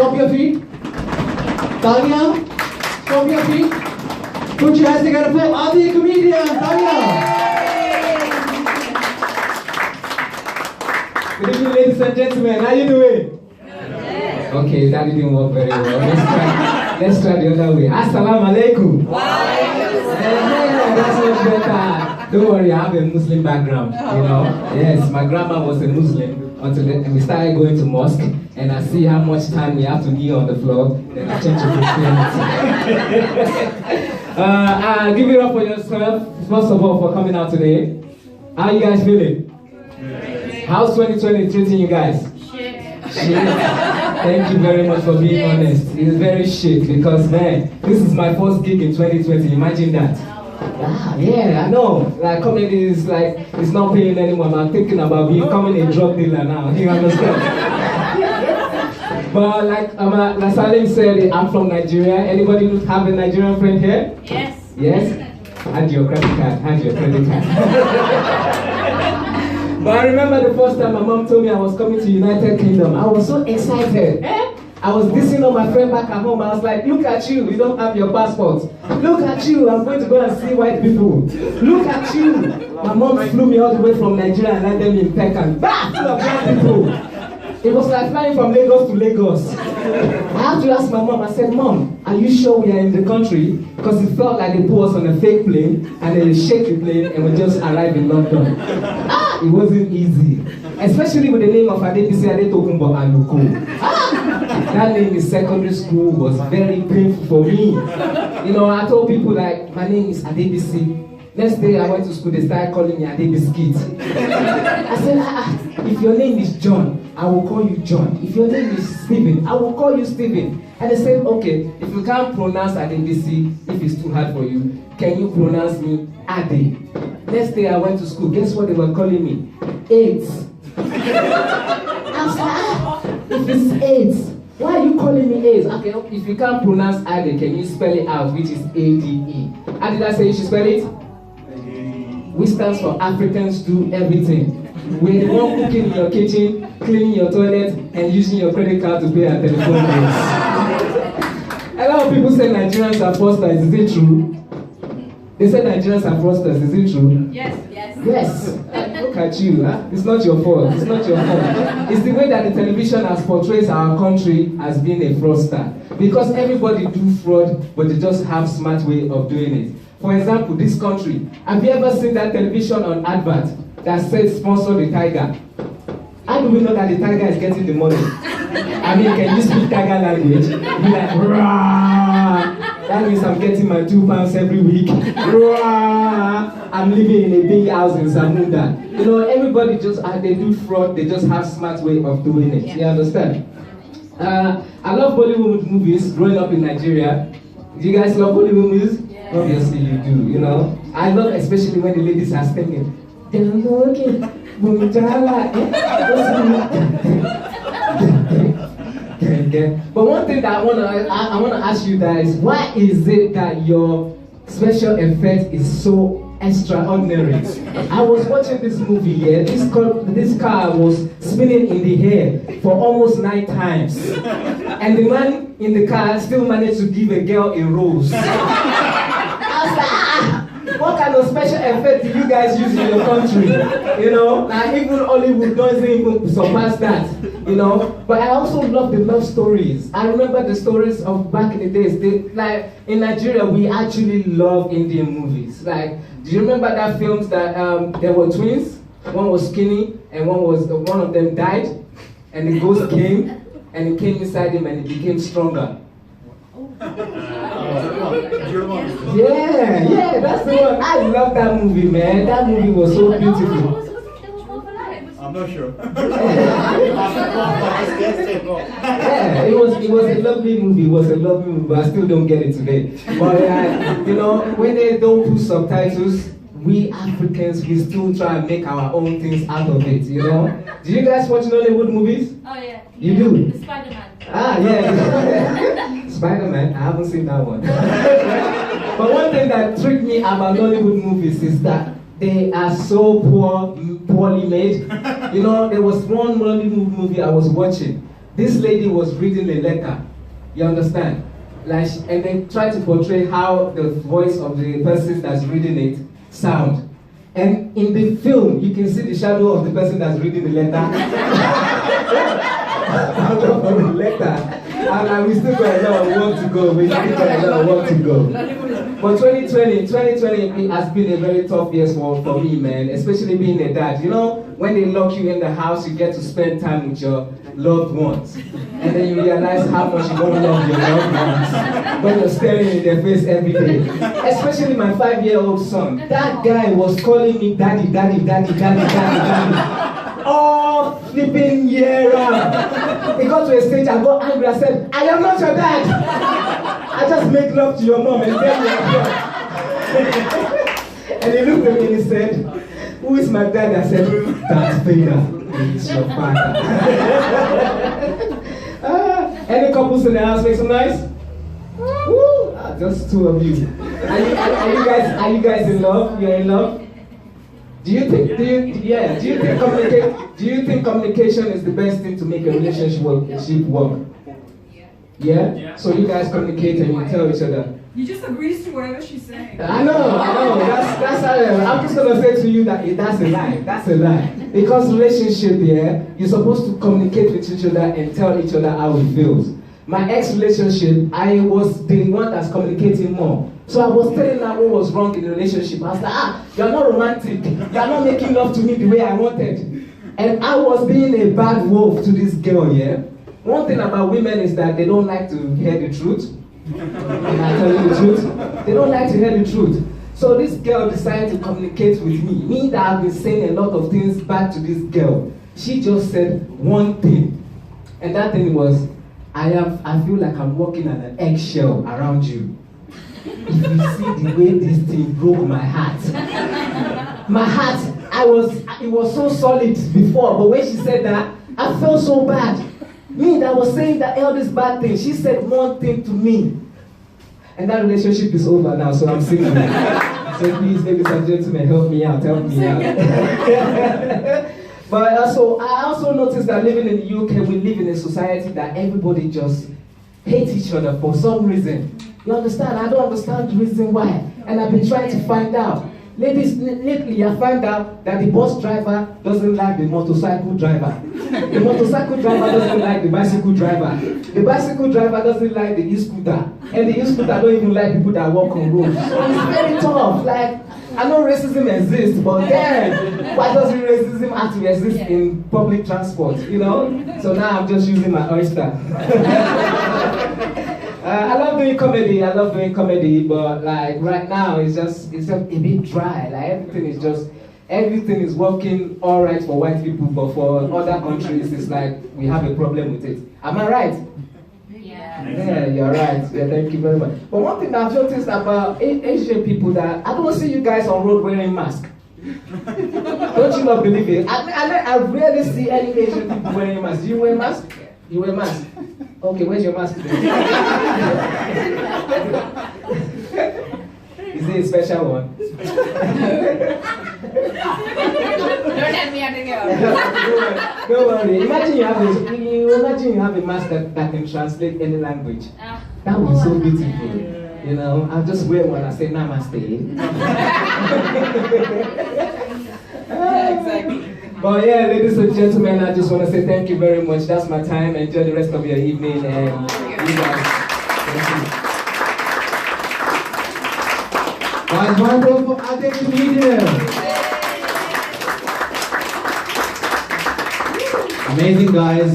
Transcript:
Stomp your feet. Tanya, stomp your feet. Put your hands together for A.D.E comedian, Tanya. Good evening, ladies and gentlemen. How you doing? Yes. Okay, that didn't work very well. Let's try the other way. Assalamu alaikum. That's much better. Don't worry, I have a Muslim background. You know, yes, my grandma was a Muslim until we started going to mosque, and I see how much time we have to kneel on the floor. Then I change to Christianity. Give it up for yourself, first of all, for coming out today. How you guys feeling? How's 2020 treating you guys? Shit. Thank you very much for being honest. It's very shit because, man, this is my first gig in 2020. Imagine that. Yeah, I know. Like, comedy is like, it's not paying anymore. I'm thinking about becoming a drug dealer now. You understand? But like Salim said, I'm from Nigeria. Anybody have a Nigerian friend here? Yes. Yes? Hand your credit card. Hand your credit card. But I remember the first time my mom told me I was coming to United Kingdom. I was so excited. I was dissing on my friend back at home. I was like, look at you, you don't have your passport. Look at you, I'm going to go and see white people. Look at you. My mom flew me all the way from Nigeria and landed me in Peckham. Bah! Full of white people. It was like flying from Lagos to Lagos. I had to ask my mom, I said, Mom, are you sure we are in the country? Because it felt like they put us on a fake plane and then they shake the plane and we just arrived in London. It wasn't easy. Especially with the name of A.D.E and Luko. That name in secondary school was very painful for me. You know, I told people like, my name is A.D.E. Next day I went to school, they started calling me A.D.E Biscuit. I said, if your name is John, I will call you John. If your name is Stephen, I will call you Stephen. And they said, okay, if you can't pronounce A.D.E, if it's too hard for you, can you pronounce me A.D.E? Next day I went to school, guess what they were calling me? AIDS. I was like, if it's AIDS, why are you calling me AIDS? Okay, if you can't pronounce A.D.E, can you spell it out, which is A.D.E? How did I say you should spell it? We stands for Africans do everything. We're the one cooking in your kitchen, cleaning your toilet, and using your credit card to pay our telephone bills. A lot of people say Nigerians are fraudsters. Is it true? They say Nigerians are fraudsters. Is it true? Yes, yes. Yes. Look at you. Huh? It's not your fault. It's not your fault. It's the way that the television has portrays our country as being a fraudster. Because everybody do fraud, but they just have smart way of doing it. For example, this country. Have you ever seen that television on advert that says sponsor the tiger? How do we know that the tiger is getting the money? I mean, can you speak tiger language? Be like, rah! That means I'm getting my £2 every week. Rah! I'm living in a big house in Zamunda. You know, everybody just, they do fraud, they just have smart way of doing it. You understand? I love Bollywood movies growing up in Nigeria. Do you guys love Bollywood movies? Yeah. Obviously you do, you know. I love especially when the ladies are singing. But one thing that I wanna ask you guys, why is it that your special effect is so extraordinary? I was watching this movie here. This car was spinning in the air for almost 9 times, and the man in the car still managed to give a girl a rose. I was like, what kind of special effect do you guys use in your country? You know, like even Hollywood doesn't even surpass that. You know, but I also love the love stories. I remember the stories of back in the days. Like in Nigeria, we actually love Indian movies. Like, do you remember that films that there were twins? One was skinny, and one of them died, and the ghost came, and it came inside him, and it became stronger. Yeah, that's the one. I love that movie, man. That movie was so beautiful. I'm not sure. Yeah, it was a lovely movie. It was a lovely movie, but I still don't get it today. But you know, when they don't put subtitles, we Africans, we still try and make our own things out of it. You know? Do you guys watch Hollywood movies? Oh yeah. You do? The Spider-Man. Ah, yeah. Spider-Man, I haven't seen that one. But one thing that tricked me about Hollywood movies is that they are so poorly made. You know, there was one Hollywood movie I was watching, This lady was reading a letter. You understand? Like, and they try to portray how the voice of the person that's reading it sound. And in the film, you can see the shadow of the person that's reading the letter. The letter. And we still got a lot of work to go. We still got a lot of work to go. But 2020 has been a very tough year for me, man. Especially being a dad. You know, when they lock you in the house, you get to spend time with your loved ones. And then you realize how much you don't love your loved ones when you're staring in their face every day. Especially my 5-year-old son. That guy was calling me daddy, daddy, daddy, daddy, daddy, daddy. All flipping year round. He got to a stage, I got angry, I said, I am not your dad. I just make love to your mom and then you're And he looked at me and he said, who is my dad? I said, Darth Vader is your father. Any couples in the house make some noise? Woo! Just two of you. Are you guys in love? You're in love? Do you think communication is the best thing to make a relationship work? Yeah? So you guys communicate and you tell each other. You just agrees to whatever she's saying. I know. That's how I'm just gonna say to you that that's a lie. That's a lie. Because relationship, yeah, you're supposed to communicate with each other and tell each other how it feels. My ex-relationship, I was the one that's communicating more. So I was telling her what was wrong in the relationship. I was like, you're not romantic. You're not making love to me the way I wanted. And I was being a bad wolf to this girl, yeah. One thing about women is that they don't like to hear the truth. And I tell you the truth, they don't like to hear the truth. So this girl decided to communicate with me. Me that I've been saying a lot of things back to this girl. She just said one thing. And that thing was, I feel like I'm walking on an eggshell around you. If you see the way this thing broke my heart. My heart, it was so solid before, but when she said that, I felt so bad. Me that was saying that all these bad things, she said one thing to me. And that relationship is over now, so I'm single. So please, ladies and gentlemen, help me out. But I also noticed that living in the UK, we live in a society that everybody just hates each other for some reason. You understand? I don't understand the reason why. And I've been trying to find out. Ladies, lately I found out that the bus driver doesn't like the motorcycle driver. The motorcycle driver doesn't like the bicycle driver. The bicycle driver doesn't like the e-scooter. And the e-scooter don't even like people that walk on roads. So it's very tough. Like, I know racism exists, but then, why doesn't racism have to exist in public transport, you know? So now I'm just using my oyster. I love doing comedy, but like right now it's just a bit dry. Like everything is working all right for white people, but for other countries it's like we have a problem with it. Am I right? Yeah, you're right. Yeah, thank you very much. But one thing I've noticed about Asian people that I don't see you guys on road wearing masks. Don't you not believe it? I rarely see any Asian people wearing masks. Do you wear masks? You wear masks? Okay, where's your mask? Is it a special one? Don't let me out. Don't worry. Imagine you have a mask that can translate any language. That would be so beautiful. You know, I'll just wear one and say namaste. Exactly. But yeah, ladies and gentlemen, I just want to say thank you very much. That's my time. Enjoy the rest of your evening, and you guys. Thank you. One round for A.D.E comedian. Amazing, guys.